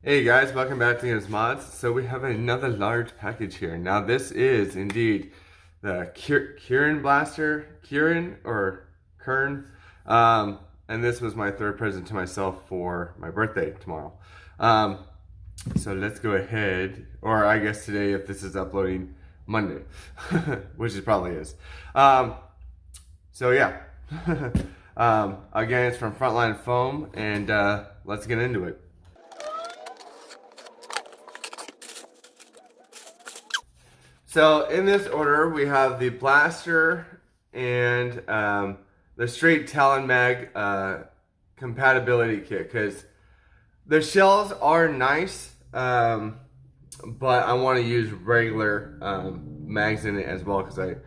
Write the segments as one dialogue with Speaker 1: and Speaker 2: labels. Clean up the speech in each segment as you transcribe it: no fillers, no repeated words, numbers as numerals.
Speaker 1: Hey guys, welcome back to Games Mods. So we have another large package here. Now this is indeed the Kirin. And this was my third present to myself for my birthday tomorrow. So let's go ahead, or I guess today if this is uploading Monday, which it probably is. So yeah, again it's from Frontline Foam, and let's get into it. So in this order, we have the blaster and the straight Talon Mag compatibility kit, because the shells are nice, but I want to use regular mags in it as well, because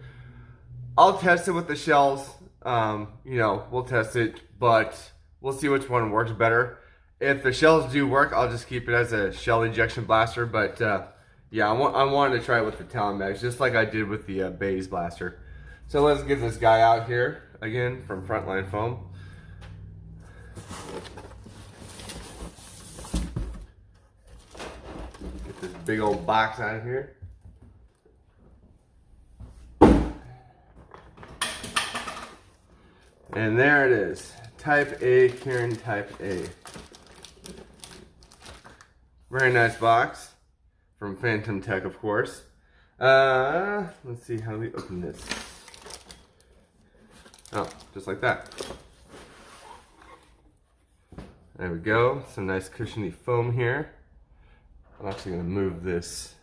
Speaker 1: I'll test it with the shells. We'll test it, but we'll see which one works better. If the shells do work, I'll just keep it as a shell ejection blaster, but yeah, I wanted to try it with the Talon Mags, just like I did with the Baize blaster. So let's get this guy out here, again, from Frontline Foam. Get this big old box out of here. And there it is, Type A, Kirin Type A. Very nice box. From Phantom Tech, of course. Let's see, how do we open this? Oh, just like that. There we go, some nice cushiony foam here. I'm actually gonna move this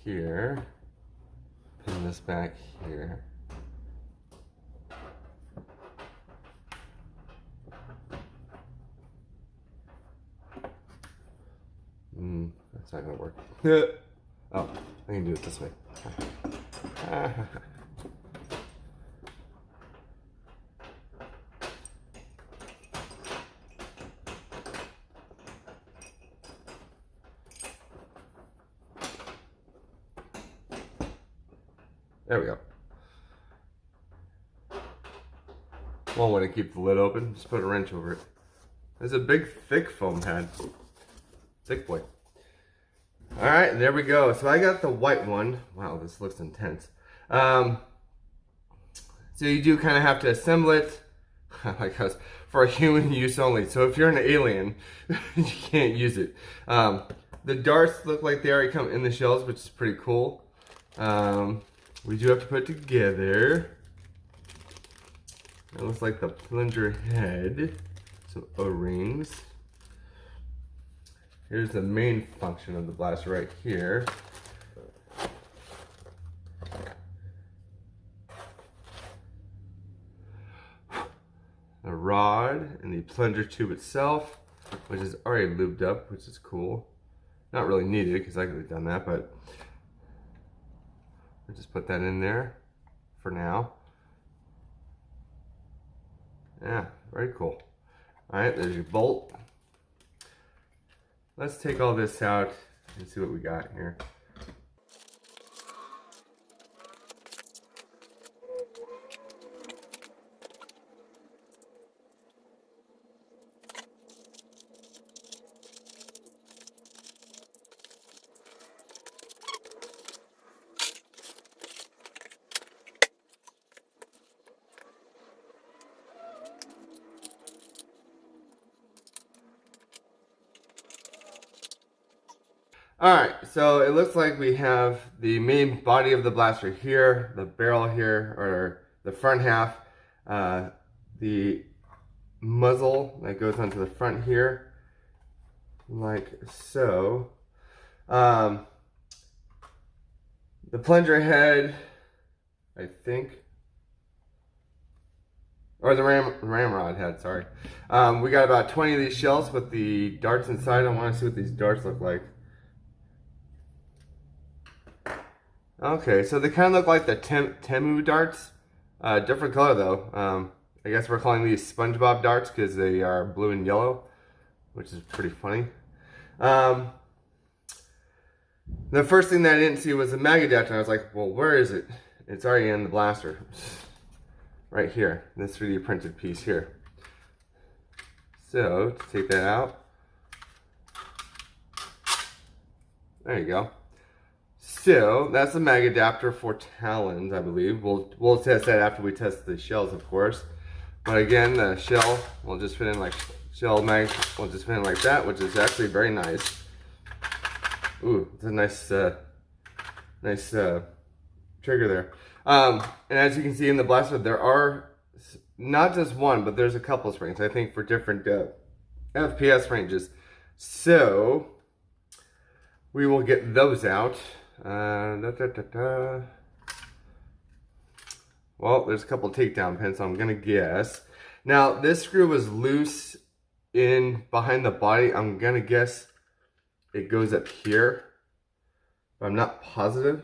Speaker 1: here. Pin this back here. That's not gonna work. Oh, I can do it this way. There we go. Won't want to keep the lid open, just put a wrench over it. There's a big thick foam head. Thick boy. Alright, there we go. So I got the white one. Wow, this looks intense. So you do kind of have to assemble it because for human use only. So if you're an alien, you can't use it. The darts look like they already come in the shells, which is pretty cool. We do have to put it together. It looks like the plunger head. Some O-rings. Here's the main function of the blaster right here. The rod and the plunger tube itself, which is already lubed up, which is cool. Not really needed because I could have done that, but I'll just put that in there for now. Yeah, very cool. All right, there's your bolt. Let's take all this out and see what we got here. Alright, so it looks like we have the main body of the blaster here, the barrel here, or the front half, the muzzle that goes onto the front here, like so. The plunger head, I think, or the ramrod head, sorry. We got about 20 of these shells with the darts inside. I want to see what these darts look like. Okay, so they kind of look like the Temu darts. Different color though. I guess we're calling these SpongeBob darts because they are blue and yellow, which is pretty funny. The first thing that I didn't see was the mag adapter. I was like, well, where is it? It's already in the blaster. Right here, this 3D printed piece here. So, to take that out, There you go. So that's the mag adapter for talons, I believe. We'll test that after we test the shells, of course. But again, the shell will just fit in like shell mag will just fit in like that, which is actually very nice. Ooh, it's a nice trigger there. And as you can see in the blaster, there are not just one, but there's a couple springs, I think, for different FPS ranges. So we will get those out. Well, there's a couple takedown pins, so I'm gonna guess. Now, this screw was loose in behind the body. I'm gonna guess it goes up here, but I'm not positive.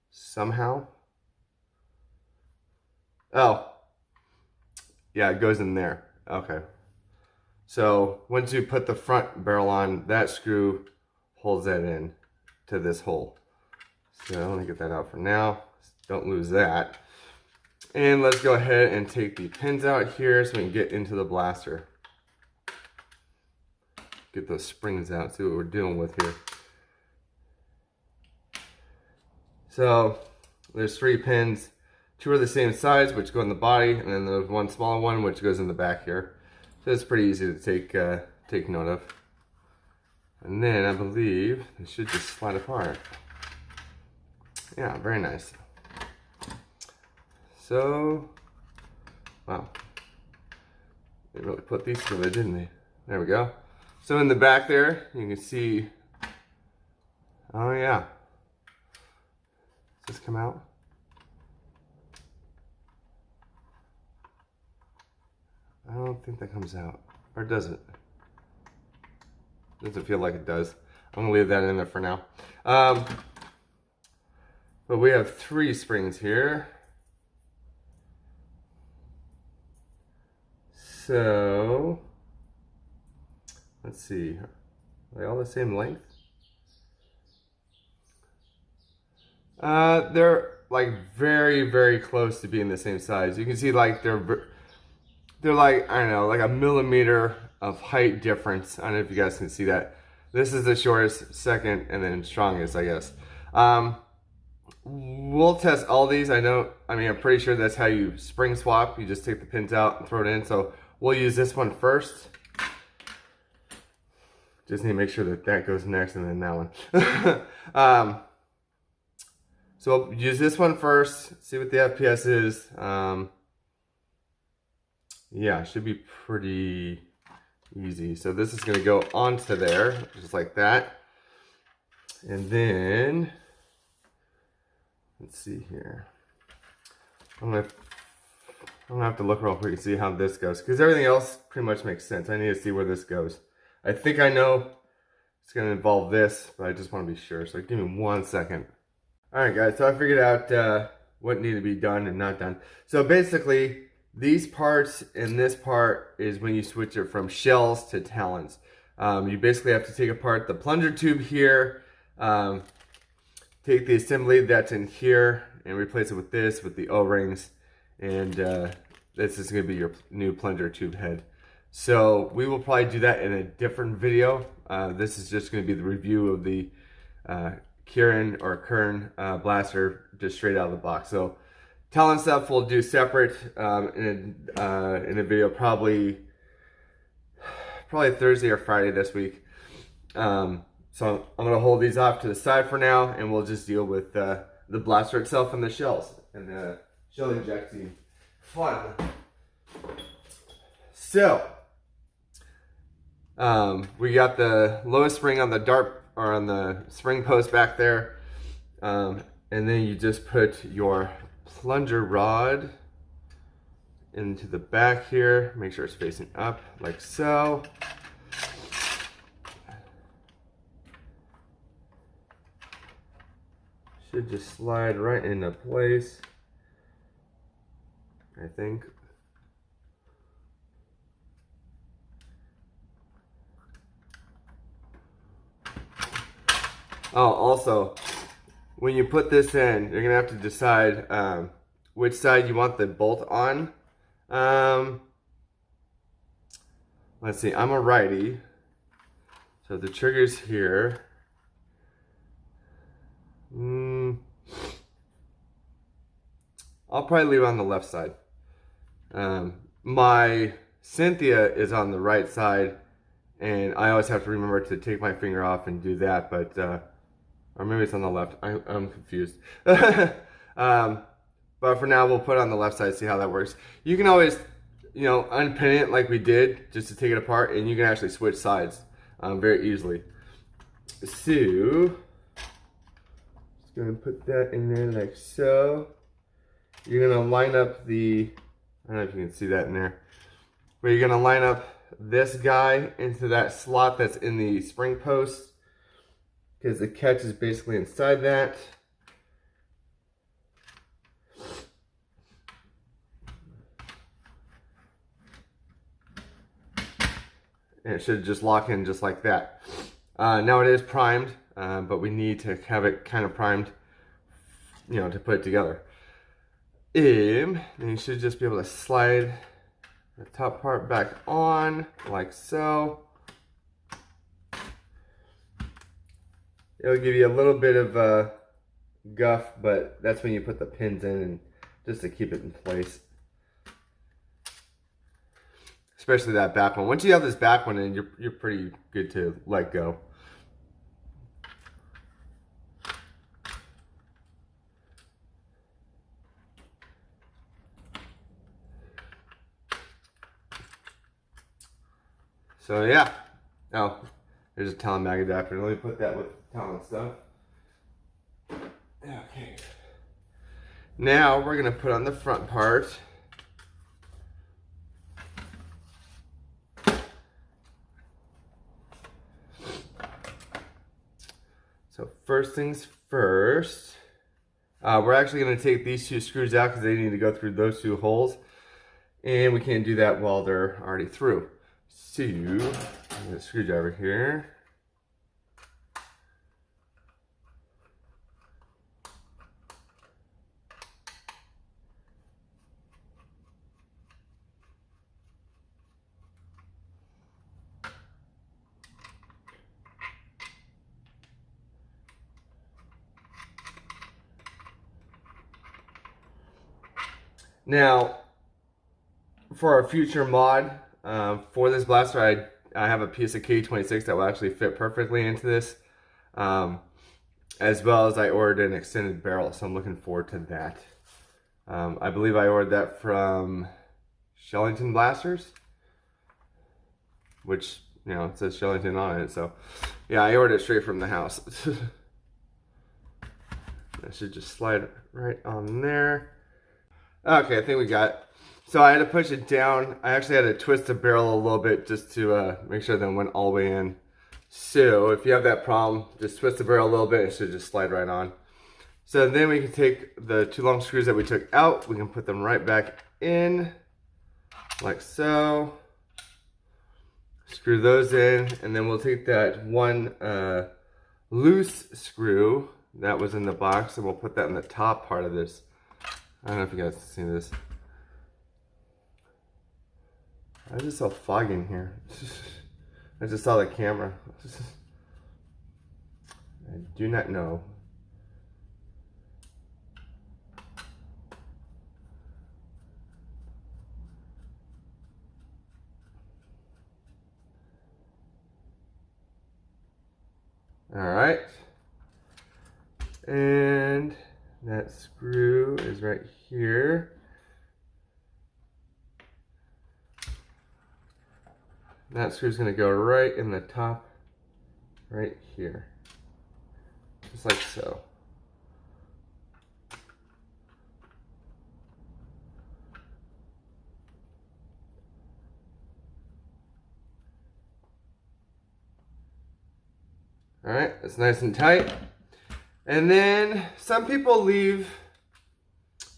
Speaker 1: Somehow. Oh, yeah, it goes in there. Okay. So once you put the front barrel on, that screw holds that in to this hole. So let me get that out for now. Don't lose that. And let's go ahead and take the pins out here so we can get into the blaster. Get those springs out, see what we're dealing with here. So there's 3 pins. 2 are the same size, which go in the body, and then there's one smaller one, which goes in the back here. So it's pretty easy to take note of. And then I believe it should just slide apart. Yeah, very nice. So, wow. They really put these together, didn't they? There we go. So in the back there, you can see, oh yeah. Does this come out? I don't think that comes out. Or does it? Doesn't feel like it does. I'm gonna leave that in there for now. But we have 3 springs here. So, let's see. Are they all the same length? They're like very, very close to being the same size. You can see like they're like, I don't know, like a millimeter of height difference. I don't know if you guys can see that. This is the shortest, second, and then strongest, I guess. We'll test all these. I'm pretty sure that's how you spring swap. You just take the pins out and throw it in. So we'll use this one first. Just need to make sure that that goes next and then that one. So we'll use this one first, see what the FPS is. Yeah, it should be pretty easy. So this is going to go onto there, just like that. And then, let's see here. I'm gonna have to look real quick and see how this goes, because everything else pretty much makes sense. I need to see where this goes. I think I know it's going to involve this, but I just want to be sure. So give me 1 second. All right, guys. So I figured out what needed to be done and not done. So basically, these parts and this part is when you switch it from shells to talons. You basically have to take apart the plunger tube here, take the assembly that's in here and replace it with this, with the O-rings, and this is going to be your new plunger tube head. So we will probably do that in a different video. This is just going to be the review of the Kirin or Kirin blaster just straight out of the box. So talon stuff we'll do separate in a video probably Thursday or Friday this week. So I'm gonna hold these off to the side for now, and we'll just deal with the blaster itself and the shells and the shell injecting. Fun. So we got the lowest spring on the dart or on the spring post back there, and then you just put your plunger rod into the back here. Make sure it's facing up like so. Should just slide right into place, I think. Oh, also, when you put this in, you're gonna have to decide which side you want the bolt on. Let's see, I'm a righty, So the trigger's here. I'll probably leave it on the left side. My Cynthia is on the right side, and I always have to remember to take my finger off and do that, but, or maybe it's on the left. I'm confused. But for now, we'll put it on the left side, see how that works. You can always, you know, unpin it like we did, just to take it apart, and you can actually switch sides very easily. So, just gonna put that in there like so. You're gonna line up the, I don't know if you can see that in there, but you're gonna line up this guy into that slot that's in the spring post, because the catch is basically inside that. And it should just lock in just like that. Now it is primed, but we need to have it kind of primed, you know, to put it together. Then you should just be able to slide the top part back on like so. It'll give you a little bit of guff, but that's when you put the pins in, and just to keep it in place. Especially that back one. Once you have this back one in, you're pretty good to let go. So yeah. Oh, there's a Talon mag adapter. Let me put that with Talon stuff. Okay. Now we're gonna put on the front part. So first things first, we're actually going to take these two screws out because they need to go through those two holes, and we can't do that while they're already through. So, a screwdriver here. Now, for our future mod, for this blaster, I have a piece of K26 that will actually fit perfectly into this, as well as I ordered an extended barrel, so I'm looking forward to that. I believe I ordered that from Shellingtonblasters, which, you know, it says Shellington on it, so yeah, I ordered it straight from the house. I should just slide right on there. Okay, I think we got it. So I had to push it down. I actually had to twist the barrel a little bit just to make sure that it went all the way in. So if you have that problem, just twist the barrel a little bit, it should just slide right on. So then we can take the two long screws that we took out, we can put them right back in, like so. Screw those in, and then we'll take that one loose screw that was in the box, and we'll put that in the top part of this. I don't know if you guys can see this. I just saw fog in here. I just saw the camera. I do not know. All right. And that screw is right here. That screw's gonna go right in the top, right here. Just like so. All right, it's nice and tight. And then some people leave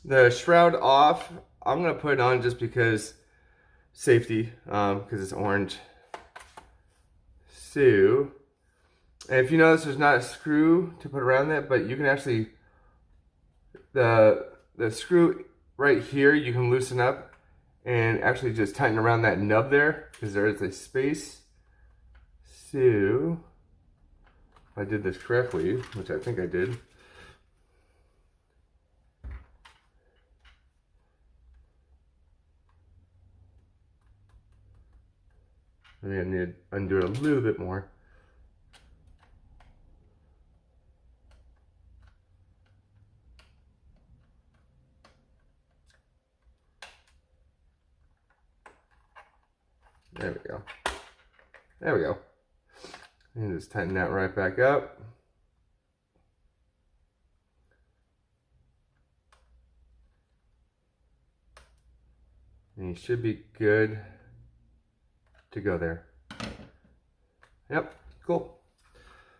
Speaker 1: the shroud off. I'm gonna put it on just because safety, because it's orange. So, and if you notice, there's not a screw to put around that, but you can actually, the screw right here, you can loosen up and actually just tighten around that nub there, because there is a space. So, do, if I did this correctly, which I think I did, maybe I need to undo it a little bit more. There we go. There we go. And just tighten that right back up. And you should be good to go there. Yep, cool.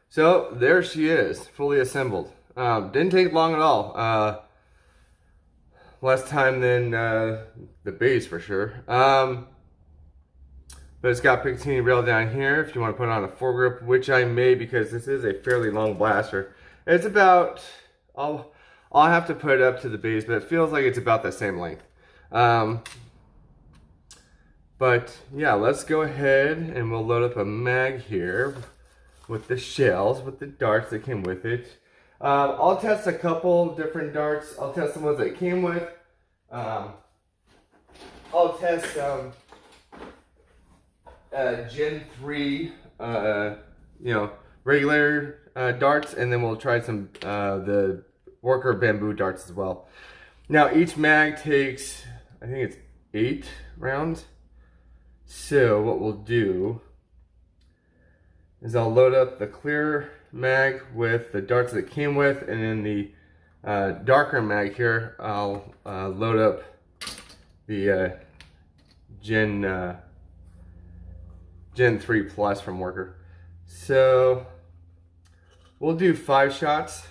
Speaker 1: So there she is, fully assembled. Didn't take long at all. Less time than the base for sure. But it's got Picatinny rail down here if you want to put it on a foregrip, which I may because this is a fairly long blaster. It's about, I'll have to put it up to the base, but it feels like it's about the same length. But yeah, let's go ahead and we'll load up a mag here with the shells, with the darts that came with it. I'll test a couple different darts. I'll test the ones that it came with. I'll test Gen 3, regular darts, and then we'll try some the worker bamboo darts as well. Now each mag takes, I think it's 8 rounds. So what we'll do is I'll load up the clear mag with the darts that it came with, and in the darker mag here, I'll load up the Gen 3 Plus from Worker. So we'll do 5 shots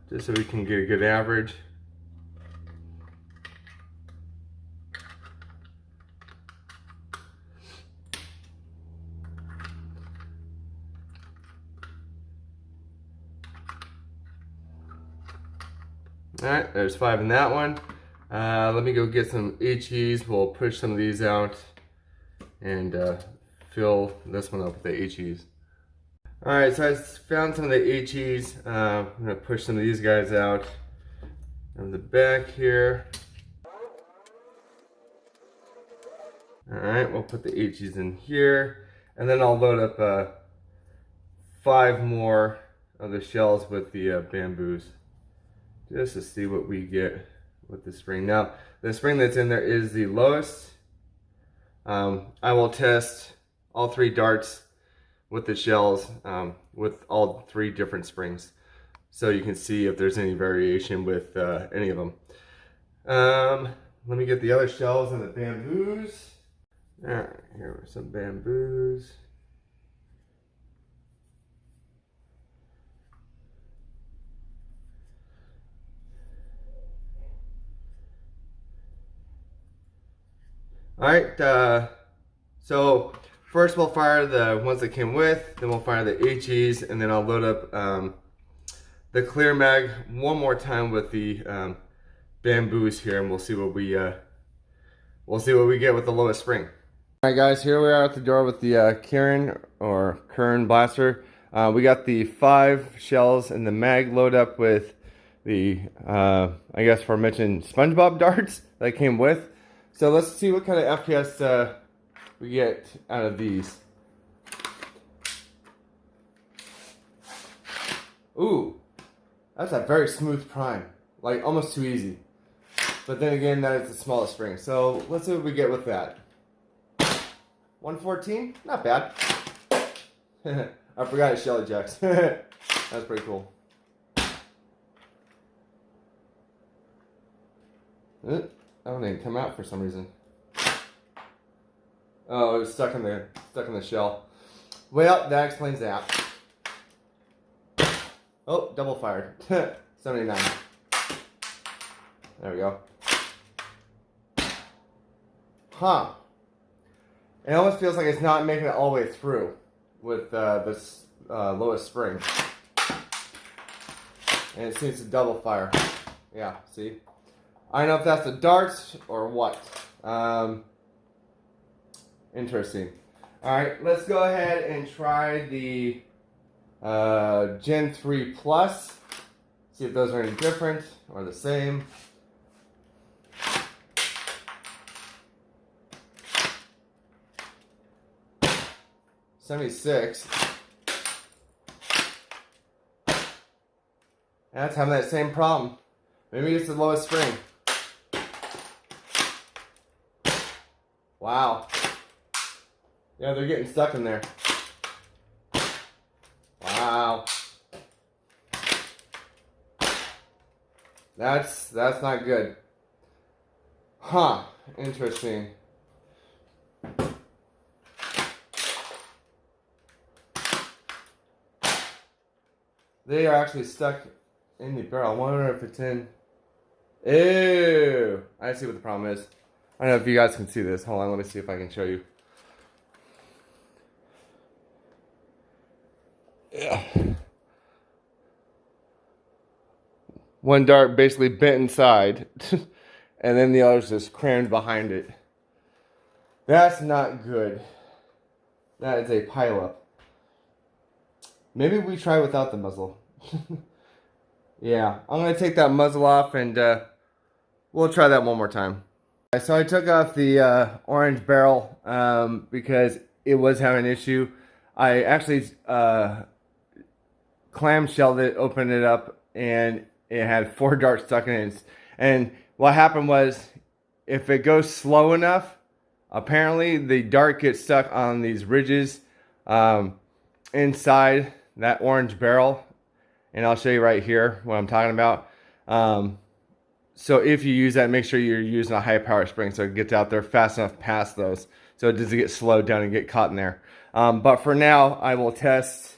Speaker 1: just so we can get a good average. Alright, there's 5 in that one. Let me go get some HEs. We'll push some of these out and fill this one up with the HEs. Alright, so I found some of the HEs. I'm going to push some of these guys out of the back here. Alright, we'll put the HEs in here. And then I'll load up 5 more of the shells with the bamboos, just to see what we get with the spring. Now, the spring that's in there is the lowest. I will test all 3 darts with the shells with all 3 different springs, so you can see if there's any variation with any of them. Let me get the other shells and the bamboos. Alright, here are some bamboos. Alright, so first we'll fire the ones that came with, then we'll fire the HEs, and then I'll load up the clear mag one more time with the bamboos here, and we'll see what we get with the lowest spring. Alright guys, here we are at the door with the Kirin or Kirin blaster. We got the 5 shells and the mag load up with the I guess aforementioned SpongeBob darts that came with. So let's see what kind of FPS we get out of these. Ooh, that's a very smooth prime, like almost too easy. But then again, that is the smallest spring. So let's see what we get with that. 114, not bad. I forgot it shell ejects. That's pretty cool. Oh, it didn't come out for some reason. Oh, it was stuck in the shell. Well, that explains that. Oh, double fired. 79. There we go. Huh. It almost feels like it's not making it all the way through with this lowest spring. And it seems to double fire. Yeah, see? I don't know if that's the darts or what. Interesting. Alright, let's go ahead and try the Gen 3 Plus. See if those are any different or the same. $76. That's having that same problem. Maybe it's the lowest spring. Wow. Yeah, they're getting stuck in there. Wow. That's not good. Huh. Interesting. They are actually stuck in the barrel. I wonder if it's in. Ew. I see what the problem is. I don't know if you guys can see this. Hold on, let me see if I can show you. Yeah. One dart basically bent inside, and then the other's just crammed behind it. That's not good. That is a pileup. Maybe we try without the muzzle. Yeah, I'm going to take that muzzle off and we'll try that one more time. So I took off the orange barrel because it was having an issue. I actually clamshelled it, opened it up, and it had 4 darts stuck in it. And what happened was, if it goes slow enough, apparently the dart gets stuck on these ridges inside that orange barrel. And I'll show you right here what I'm talking about. So if you use that, make sure you're using a high power spring so it gets out there fast enough past those, so it doesn't get slowed down and get caught in there. But for now, I will test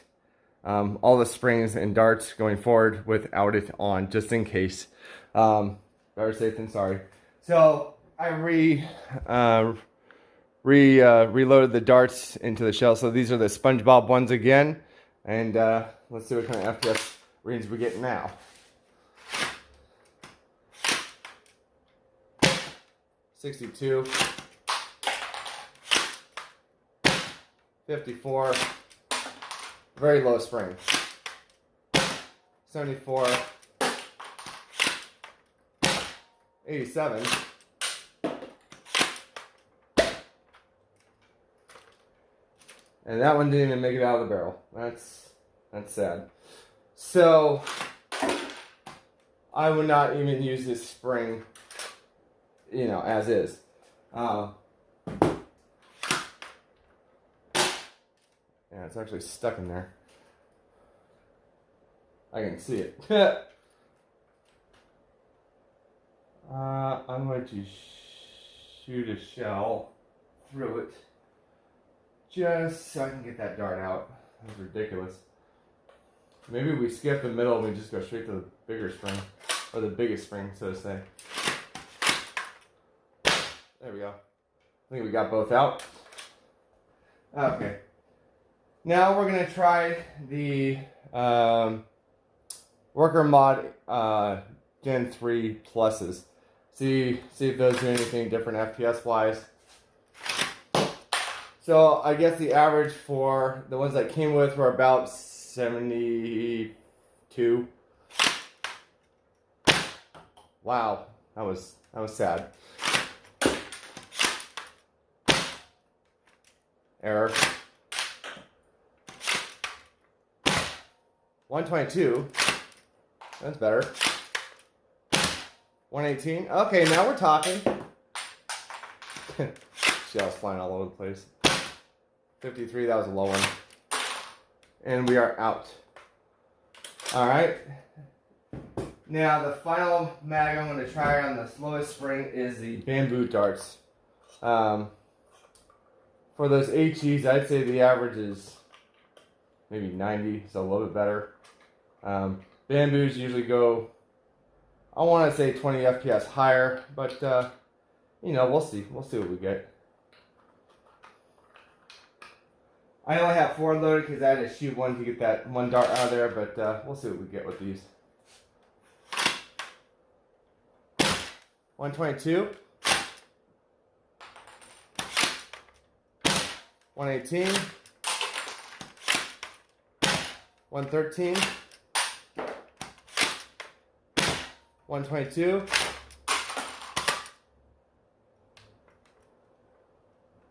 Speaker 1: all the springs and darts going forward without it on, just in case. Better safe than sorry. So I reloaded the darts into the shell. So these are the SpongeBob ones again. And let's see what kind of FPS readings we get now. 62, 54, very low spring, 74, 87, and that one didn't even make it out of the barrel. That's sad. So I would not even use this spring, you know, as is. Yeah, it's actually stuck in there. I can see it. I'm going to shoot a shell through it just so I can get that dart out. That's ridiculous. Maybe we skip the middle and we just go straight to the bigger spring, or the biggest spring, so to say. There we go. I think we got both out. Okay. Now we're going to try the Worker Mod Gen 3 Pluses. See if those do anything different FPS wise. So I guess the average for the ones that came with were about 72. Wow, that was sad. Error. 122. That's better. 118. Okay, now we're talking. Shells flying all over the place. 53, that was a low one. And we are out. Alright. Now the final mag I'm going to try on the slowest spring is the bamboo darts. For those HEs, I'd say the average is maybe 90, so a little bit better. Bamboos usually go, I want to say 20 FPS higher, but you know, we'll see. We'll see what we get. I only have 4 loaded because I had to shoot one to get that one dart out of there, but we'll see what we get with these. 122. 118, 113, 122.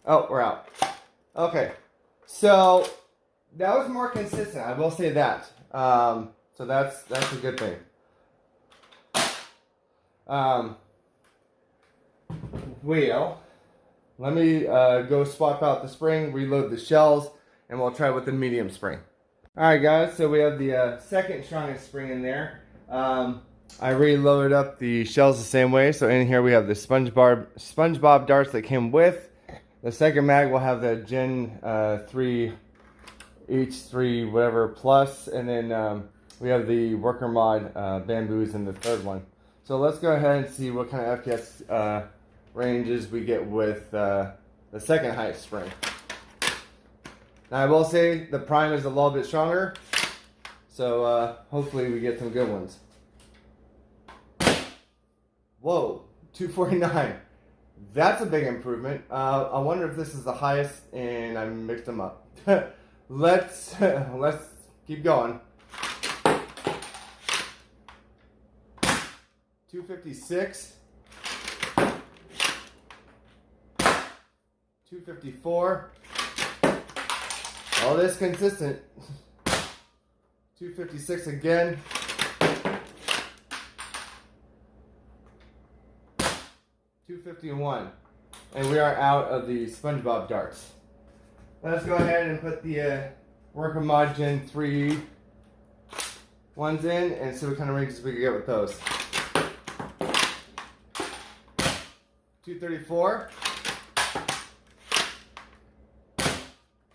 Speaker 1: Oh, we're out. Okay, so that was more consistent. I will say that. So that's a good thing. Well, let me go swap out the spring, reload the shells, and we'll try with the medium spring. Alright guys, so we have the second strongest spring in there. I reloaded up the shells the same way. So in here we have the SpongeBob darts that came with. The second mag will have the Gen 3 H3 whatever plus, and then we have the worker mod bamboos in the third one. So let's go ahead and see what kind of FPS ranges we get with the second highest spring. Now I will say the prime is a little bit stronger, so hopefully we get some good ones. Whoa, 249. That's a big improvement. I wonder if this is the highest and I mixed them up. let's keep going. 256. 254. All this consistent. 256 again. 251. And we are out of the SpongeBob darts. Let's go ahead and put the Worker Mod Gen 3 ones in and see what kind of ranges we can get with those. 234.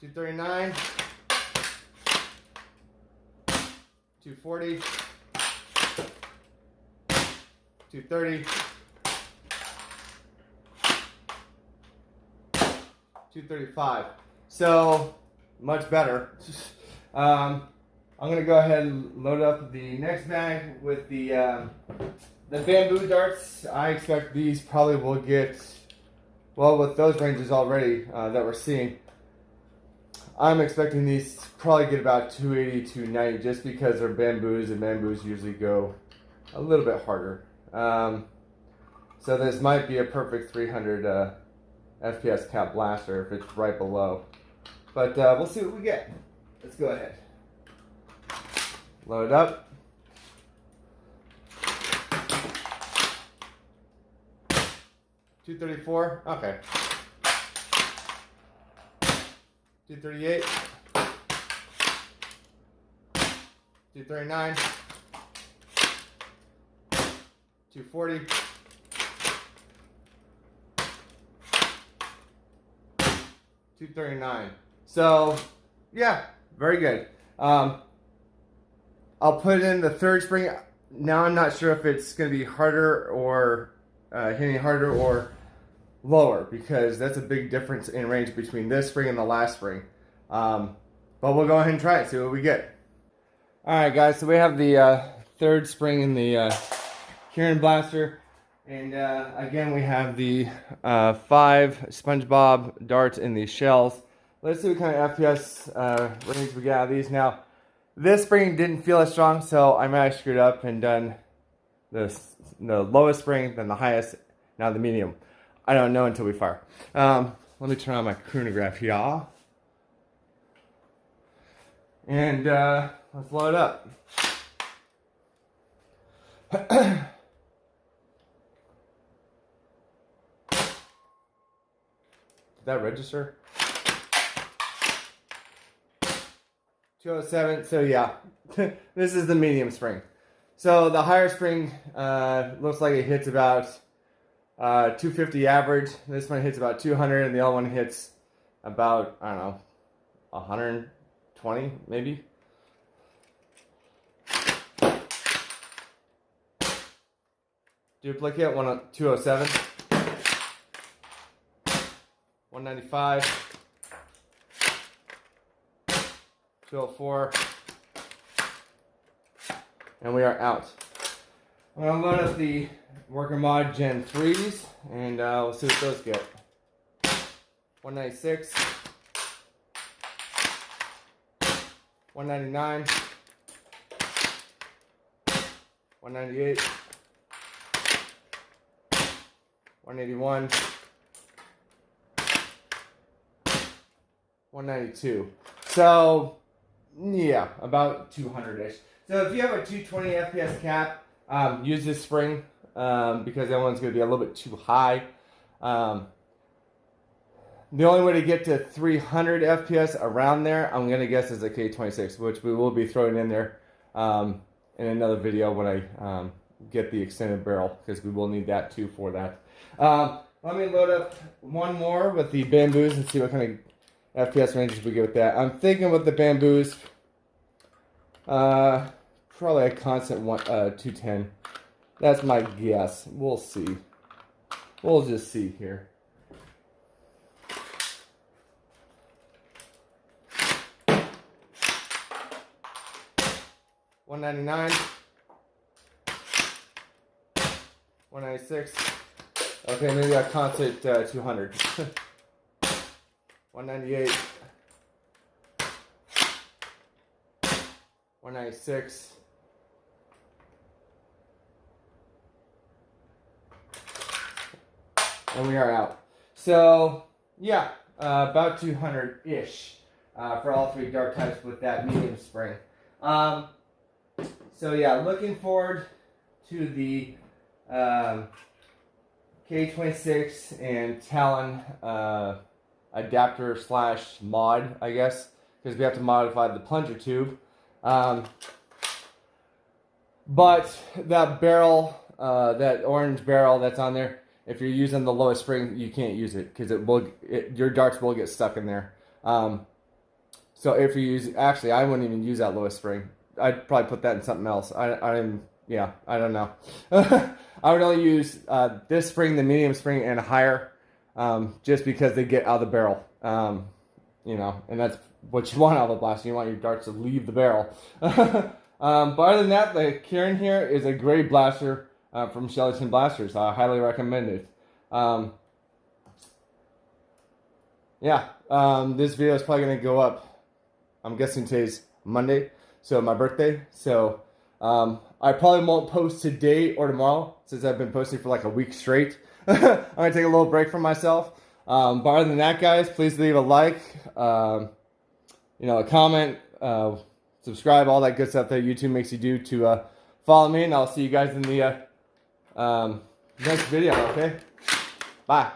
Speaker 1: 239, 240, 230, 235. So much better. I'm gonna go ahead and load up the next bag with the bamboo darts. I expect these probably will get, well, with those ranges already that we're seeing, I'm expecting these to probably get about 280, 290 just because they're bamboos, and bamboos usually go a little bit harder. So this might be a perfect 300 FPS cap blaster if it's right below. But we'll see what we get. Let's go ahead. Load it up. $234. Okay. 238, 239, 240, 239. So, yeah, very good. I'll put in the third spring. Now I'm not sure if it's going to be harder or hitting harder or lower, because that's a big difference in range between this spring and the last spring. But we'll go ahead and try it, see what we get. Alright guys, so we have the third spring in the Kirin blaster, and again we have the 5 SpongeBob darts in the shells. Let's see what kind of FPS range we get out of these. Now this spring didn't feel as strong, so I might have screwed up and done the lowest spring, then the highest, now the medium. I don't know until we fire. Let me turn on my chronograph here. And let's load up. Did that register? 207, so yeah. This is the medium spring. So the higher spring looks like it hits about 250 average. This one hits about 200, and the other one hits about, I don't know, 120 maybe. Duplicate, 207, 195, 204, and we are out. I'm going to load up the Worker Mod Gen 3s, and we'll see what those get. 196, 199, 198, 181, 192. So, yeah, about 200-ish. So if you have a 220 FPS cap, use this spring because that one's going to be a little bit too high. The only way to get to 300 FPS around there, I'm going to guess, is a K26, which we will be throwing in there in another video when I get the extended barrel, because we will need that too for that. Let me load up one more with the bamboos and see what kind of FPS ranges we get with that. I'm thinking with the bamboos, probably a constant 210. That's my guess. We'll see. We'll just see here. $199, $196. Okay, maybe a constant 200. $198, $196. And we are out. So, yeah, about 200-ish for all three dark types with that medium spring. So, yeah, looking forward to the K26 and Talon adapter / mod, I guess, because we have to modify the plunger tube. But that barrel, that orange barrel that's on there, if you're using the lowest spring, you can't use it because your darts will get stuck in there. So if you use, actually, I wouldn't even use that lowest spring. I'd probably put that in something else. I don't know. I would only use this spring, the medium spring, and higher, just because they get out of the barrel. You know, and that's what you want out of a blaster. You want your darts to leave the barrel. But other than that, the Kirin here is a great blaster from Shellingtonblasters. I highly recommend it. This video is probably going to go up, I'm guessing today's Monday, so my birthday. So I probably won't post today or tomorrow since I've been posting for like a week straight. I'm going to take a little break from myself. But other than that, guys, please leave a like, a comment, subscribe, all that good stuff that YouTube makes you do to follow me. And I'll see you guys in the next video, okay? Bye.